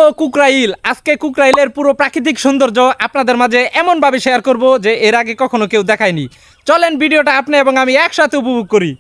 Hello কুকরাইল, আজকে কুকরাইলের পুরো প্রাকৃতিক সৌন্দর্য আপনাদের মাঝে এমনভাবে শেয়ার করব যে এর আগে কখনো কেউ দেখায়নি। চলেন ভিডিওটা আপনি এবং আমি একসাথে উপভোগ করি।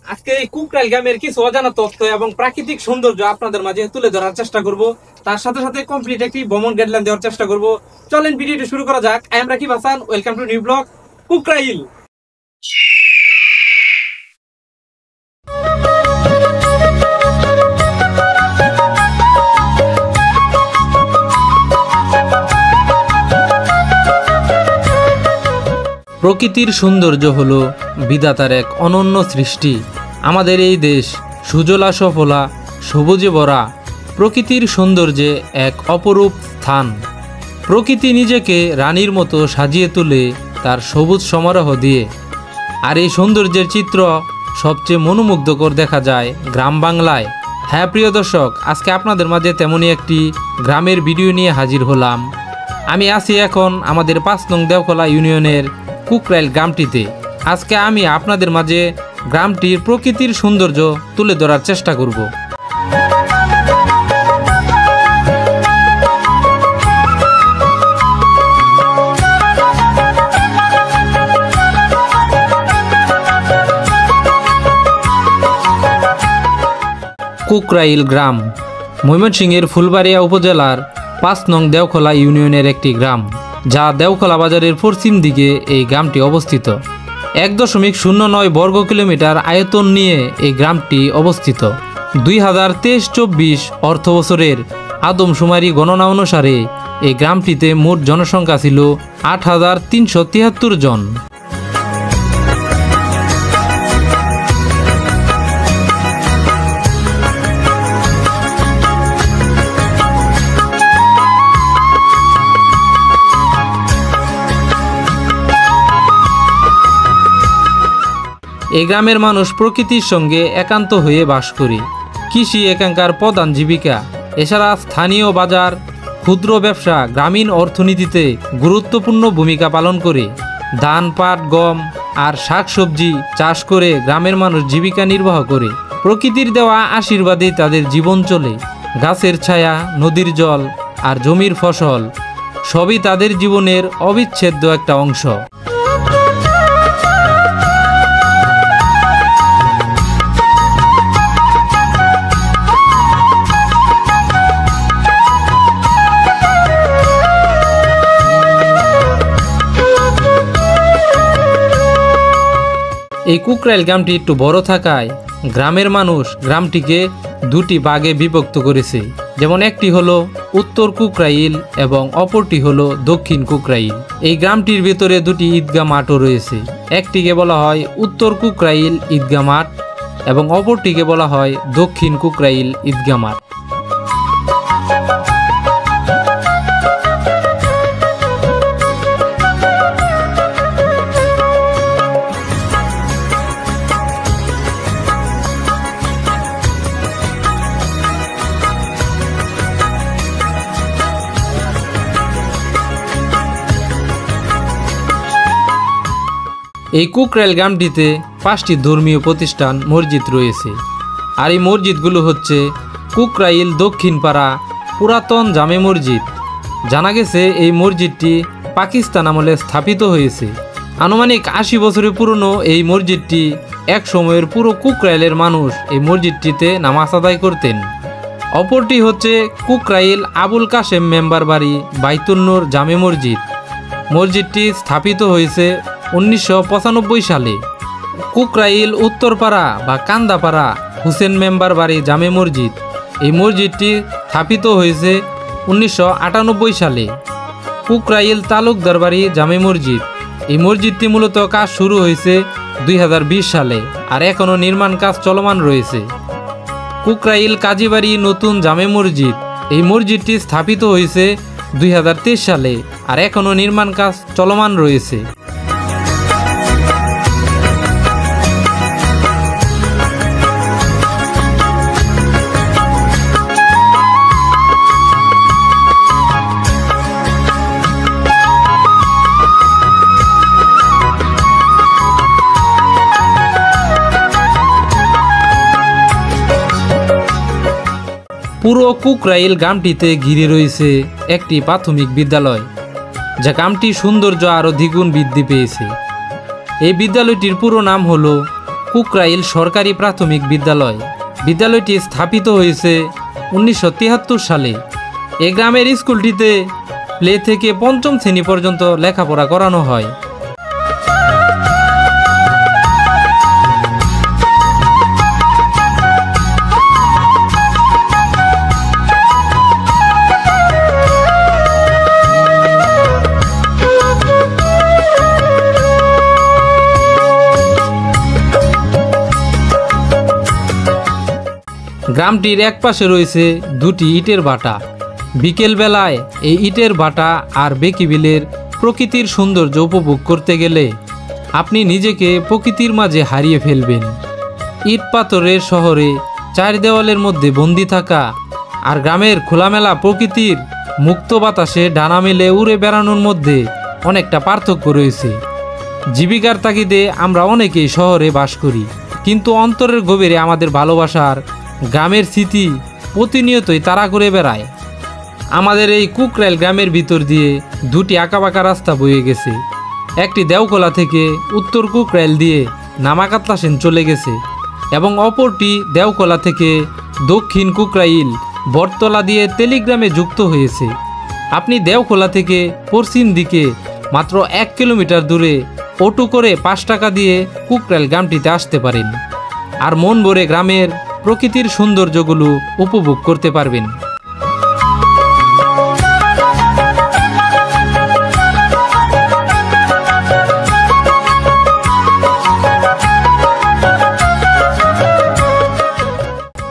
আজকে এই কুকরাইল গ্রামের কিছু অজানা তথ্য এবং প্রাকৃতিক সৌন্দর্য আপনাদের মাঝে তুলে ধরার চেষ্টা করব, তার সাথে সাথে কমপ্লিট একটি ভ্রমণ গাইডলাইন দেওয়ার চেষ্টা করব। চলেন ভিডিওটি শুরু করা যাক। I am Rakib Hasan, welcome to new blog Kukrail. প্রকৃতির সৌন্দর্য হলো বিধাতার এক অনন্য সৃষ্টি। আমাদের এই দেশ সুজলা সফলা, সবুজে ভরা, প্রকৃতির সৌন্দর্যে এক অপরূপ স্থান। প্রকৃতি নিজেকে রানীর মতো সাজিয়ে তোলে তার সবুজ সমারোহ দিয়ে। আর এই সৌন্দর্যের চিত্র সবচেয়ে মনোমুগ্ধকর দেখা যায় গ্রাম বাংলায়। হ্যাঁ প্রিয় দর্শক, আজকে আপনাদের মাঝে তেমনই একটি গ্রামের ভিডিও নিয়ে হাজির হলাম। আমি আছি এখন আমাদের ৫ নং দেওখলা ইউনিয়নের কুকরাইল গ্রামটিতে। আজকে আমি আপনাদের মাঝে গ্রামটির প্রকৃতির সৌন্দর্য তুলে ধরার চেষ্টা করব। কুকরাইল গ্রাম ময়মনসিংহের ফুলবাড়িয়া উপজেলার ৫ নং দেওখলা ইউনিয়নের একটি গ্রাম, যা দেওখলা বাজারের পশ্চিম দিকে এই গ্রামটি অবস্থিত। ১.০৯ বর্গ কিলোমিটার আয়তন নিয়ে এই গ্রামটি অবস্থিত। ২০২৩-২৪ অর্থ বছরের আদমশুমারি গণনা অনুসারে এই গ্রামটিতে মোট জনসংখ্যা ছিল ৮,৩৭৩ জন। এই গ্রামের মানুষ প্রকৃতির সঙ্গে একান্ত হয়ে বাস করে। কৃষি এখানকার প্রধান জীবিকা। এছাড়া স্থানীয় বাজার, ক্ষুদ্র ব্যবসা গ্রামীণ অর্থনীতিতে গুরুত্বপূর্ণ ভূমিকা পালন করে। ধান, পাট, গম আর শাকসবজি চাষ করে গ্রামের মানুষ জীবিকা নির্বাহ করে। প্রকৃতির দেওয়া আশীর্বাদে তাদের জীবন চলে। গাছের ছায়া, নদীর জল আর জমির ফসল সবই তাদের জীবনের অবিচ্ছেদ্য একটা অংশ। এই কুকরাইল গ্রামটি একটু বড় থাকায় গ্রামের মানুষ গ্রামটিকে দুটি ভাগে বিভক্ত করেছে। যেমন একটি হলো উত্তর কুকরাইল এবং অপরটি হলো দক্ষিণ কুকরাইল। এই গ্রামটির ভেতরে দুটি ঈদগাহ মাঠও রয়েছে। একটিকে বলা হয় উত্তর কুকরাইল ঈদগাহ মাঠ এবং অপরটিকে বলা হয় দক্ষিণ কুকরাইল ঈদগাহ মাঠ। এই কুকরাইল গ্রামটিতে 5টি ধর্মীয় প্রতিষ্ঠান, মসজিদ রয়েছে। আর এই মসজিদগুলো হচ্ছে কুকরাইল দক্ষিণপাড়া পুরাতন জামে মসজিদ। জানা গেছে এই মসজিদটি পাকিস্তান আমলে স্থাপিত হয়েছে। আনুমানিক 80 বছরের পুরনো এই মসজিদটি এক সময়ের পুরো কুকরাইলের মানুষ এই মসজিদটিতে নামাজ আদায় করতেন। অপরটি হচ্ছে কুকরাইল আবুল কাশেম মেম্বার বাড়ি বাইতুল নূর জামে মসজিদ। মসজিদটি স্থাপিত হয়েছে 1995 সালে। কুকরাইল উত্তরপাড়া বা কান্দাপাড়া হুসেন মেম্বার বাড়ি জামে মসজিদ, এই মসজিদটি স্থাপিত হয়েছে 1998 সালে। কুকরাইল তালুকদার বাড়ি জামে মসজিদ, এই মসজিদটি মূলত কাজ শুরু হয়েছে 2020 সালে আর এখনও নির্মাণ কাজ চলমান রয়েছে। কুকরাইল কাজীবাড়ি নতুন জামে মসজিদ, এই মসজিদটি স্থাপিত হয়েছে 2023 সালে আর এখনও নির্মাণ কাজ চলমান রয়েছে। পুরো কুকরাইল গ্রামটিতে ঘিরে রয়েছে একটি প্রাথমিক বিদ্যালয়, যা গ্রামটির সৌন্দর্য আরও দ্বিগুণ বৃদ্ধি পেয়েছে। এই বিদ্যালয়টির পুরো নাম হলো কুকরাইল সরকারি প্রাথমিক বিদ্যালয়। বিদ্যালয়টি স্থাপিত হয়েছে 1973 সালে। এই গ্রামের স্কুলটিতে প্লে থেকে পঞ্চম শ্রেণী পর্যন্ত লেখাপড়া করানো হয়। গ্রামটির একপাশে রয়েছে দুটি ইটের ভাটা। বিকেলবেলায় এই ইটের ভাটা আর বেকিবিলের প্রকৃতির সৌন্দর্য উপভোগ করতে গেলে আপনি নিজেকে প্রকৃতির মাঝে হারিয়ে ফেলবেন। ইট পাথরের শহরে চার দেওয়ালের মধ্যে বন্দি থাকা আর গ্রামের খোলামেলা প্রকৃতির মুক্ত বাতাসে ডানা মেলে উড়ে বেড়ানোর মধ্যে অনেকটা পার্থক্য রয়েছে। জীবিকার তাগিদে আমরা অনেকেই শহরে বাস করি, কিন্তু অন্তরের গভীরে আমাদের ভালোবাসার গ্রামের স্মৃতি প্রতিনিয়তই তাড়া করে বেড়ায়। আমাদের এই কুকরাইল গ্রামের ভিতর দিয়ে দুটি আঁকাবাঁকা রাস্তা বয়ে গেছে। একটি দেওখোলা থেকে উত্তর কুকরাইল দিয়ে নামাকাতলাসেন চলে গেছে এবং অপরটি দেওখোলা থেকে দক্ষিণ কুকরাইল বটতলা দিয়ে তেলিগ্রামে যুক্ত হয়েছে। আপনি দেওখোলা থেকে পশ্চিম দিকে মাত্র 1 কিলোমিটার দূরে অটো করে 5 টাকা দিয়ে কুকরাইল গ্রামটিতে আসতে পারেন আর মন ভরে গ্রামের প্রকৃতির সৌন্দর্যগুলো উপভোগ করতে পারবেন।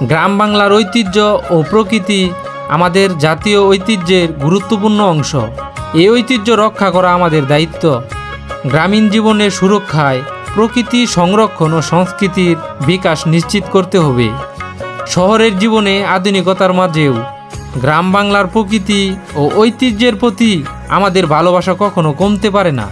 গ্রাম বাংলার ঐতিহ্য ও প্রকৃতি আমাদের জাতীয় ঐতিহ্যের গুরুত্বপূর্ণ অংশ। এই ঐতিহ্য রক্ষা করা আমাদের দায়িত্ব। গ্রামীণ জীবনের সুরক্ষায় প্রকৃতি সংরক্ষণ ও সংস্কৃতির বিকাশ নিশ্চিত করতে হবে। শহরের জীবনে আধুনিকতার মাঝেও গ্রাম বাংলার প্রকৃতি ও ঐতিহ্যের প্রতি আমাদের ভালোবাসা কখনো কমতে পারে না।